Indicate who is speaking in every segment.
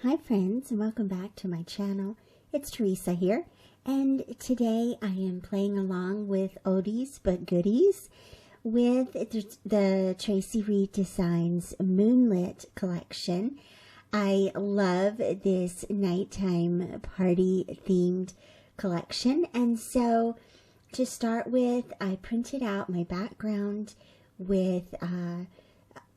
Speaker 1: Hi friends, and welcome back to my channel. It's Teresa here, and today I am playing along with Oldies But Goodies with the Traci Reed Designs Moonlit collection. I love this nighttime party themed collection, and so to start with, I printed out my background with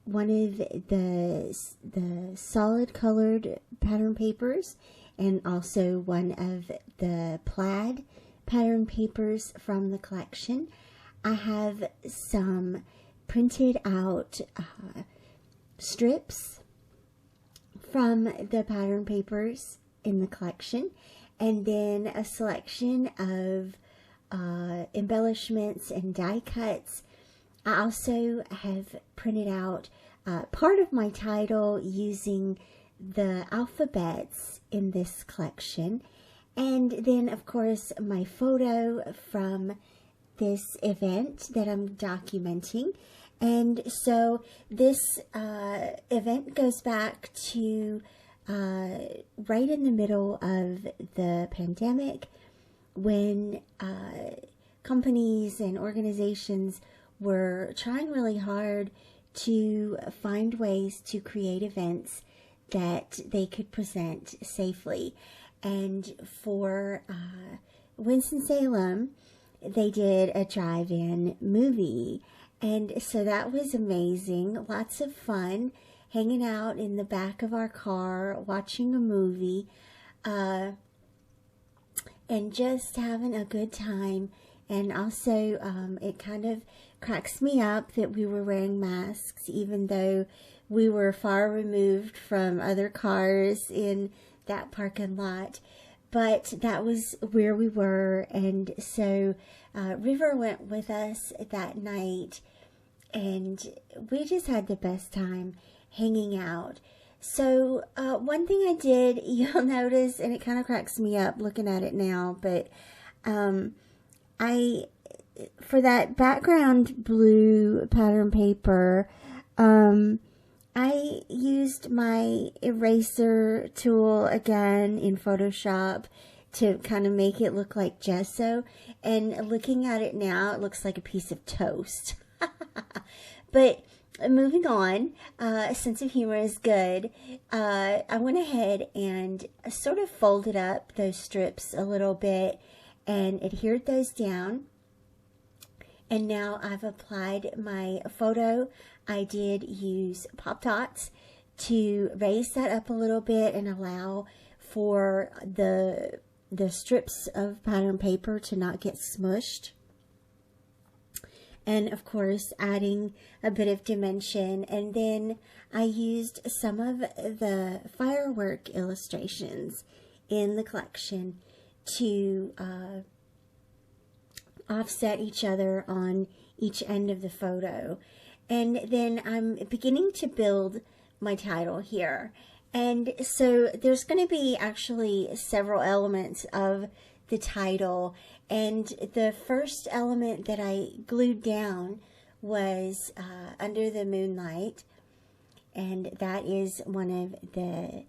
Speaker 1: one of the solid colored pattern papers and also one of the plaid pattern papers from the collection. I have some printed out strips from the pattern papers in the collection, and then a selection of embellishments and die cuts. I also have printed out part of my title using the alphabets in this collection, and then of course my photo from this event that I'm documenting. And so this event goes back to right in the middle of the pandemic, when companies and organizations were trying really hard to find ways to create events that they could present safely. And for Winston-Salem, they did a drive-in movie. And so that was amazing. Lots of fun hanging out in the back of our car, watching a movie, and just having a good time. And also, it kind of cracks me up that we were wearing masks, even though we were far removed from other cars in that parking lot. But that was where we were, and so River went with us that night, and we just had the best time hanging out. So one thing I did, you'll notice, and it kind of cracks me up looking at it now, but for that background blue pattern paper, I used my eraser tool again in Photoshop to kind of make it look like gesso, and looking at it now, it looks like a piece of toast. But moving on, a sense of humor is good. I went ahead and sort of folded up those strips a little bit and adhered those down. And now I've applied my photo. I did use Pop Dots to raise that up a little bit and allow for the strips of pattern paper to not get smushed. And of course, adding a bit of dimension. And then I used some of the firework illustrations in the collection to offset each other on each end of the photo. And then I'm beginning to build my title here. And so there's going to be actually several elements of the title. And the first element that I glued down was Under the Moonlight. And that is one of the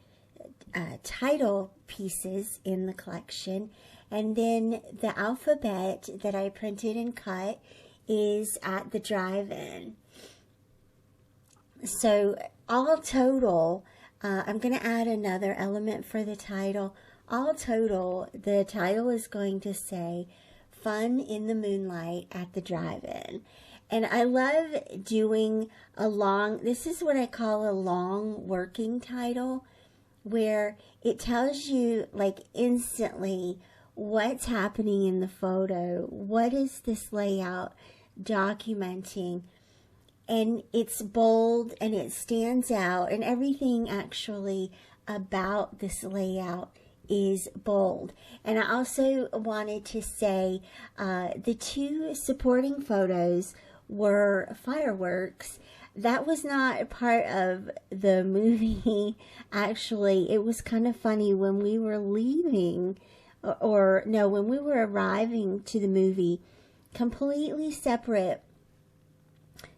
Speaker 1: title pieces in the collection. And then the alphabet that I printed and cut is At the Drive-In. So all total, I'm going to add another element for the title. All total, the title is going to say Fun in the Moonlight at the Drive-In. And I love doing a long, this is what I call a long working title, where it tells you like instantly what's happening in the photo, what is this layout documenting, and it's bold and it stands out, and everything actually about this layout is bold. And I also wanted to say the two supporting photos were fireworks. That was not part of the movie. Actually, it was kind of funny when we were leaving, or no, when we were arriving to the movie, completely separate.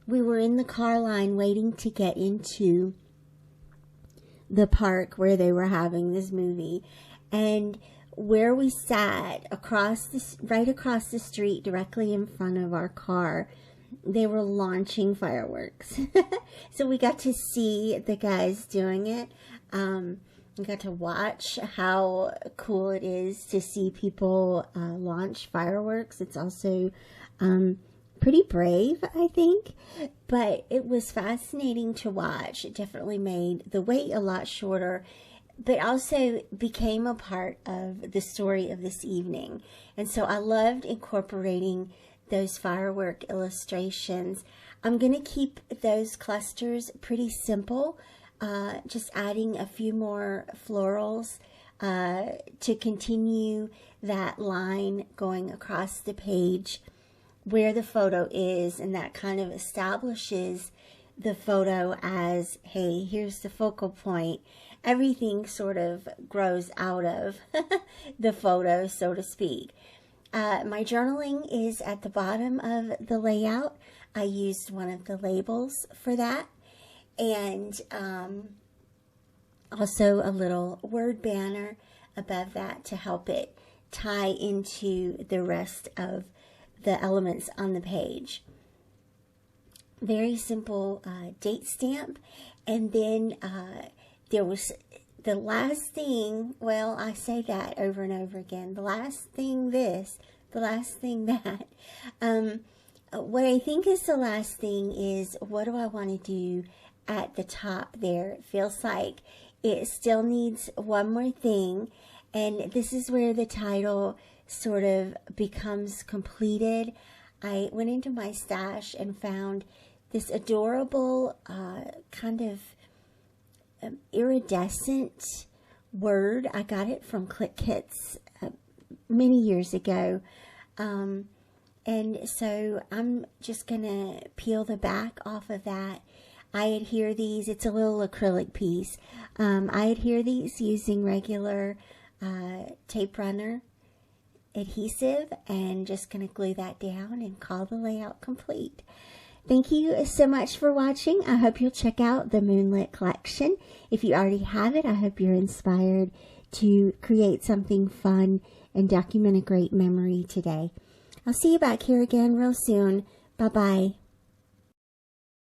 Speaker 1: We were in the car line waiting to get into the park where they were having this movie. And where we sat right across the street, directly in front of our car, they were launching fireworks. So we got to see the guys doing it. We got to watch how cool it is to see people launch fireworks. It's also pretty brave, I think, but it was fascinating to watch. It definitely made the wait a lot shorter, but also became a part of the story of this evening. And so I loved incorporating those firework illustrations. I'm going to keep those clusters pretty simple, just adding a few more florals to continue that line going across the page where the photo is, and that kind of establishes the photo as, hey, here's the focal point. Everything sort of grows out of the photo, so to speak. My journaling is at the bottom of the layout. I used one of the labels for that, and also a little word banner above that to help it tie into the rest of the elements on the page. Very simple date stamp. And then there was the last thing, well, I say that over and over again, the last thing this, the last thing that. What I think is the last thing is, what do I want to do at the top there? It feels like it still needs one more thing, and this is where the title sort of becomes completed. I went into my stash and found this adorable kind of iridescent word. I got it from Click Kits many years ago. And so I'm just going to peel the back off of that. I adhere these, it's a little acrylic piece. I adhere these using regular tape runner adhesive, and just going to glue that down and call the layout complete. Thank you so much for watching. I hope you'll check out the Moonlit collection. If you already have it, I hope you're inspired to create something fun and document a great memory today. I'll see you back here again real soon. Bye-bye.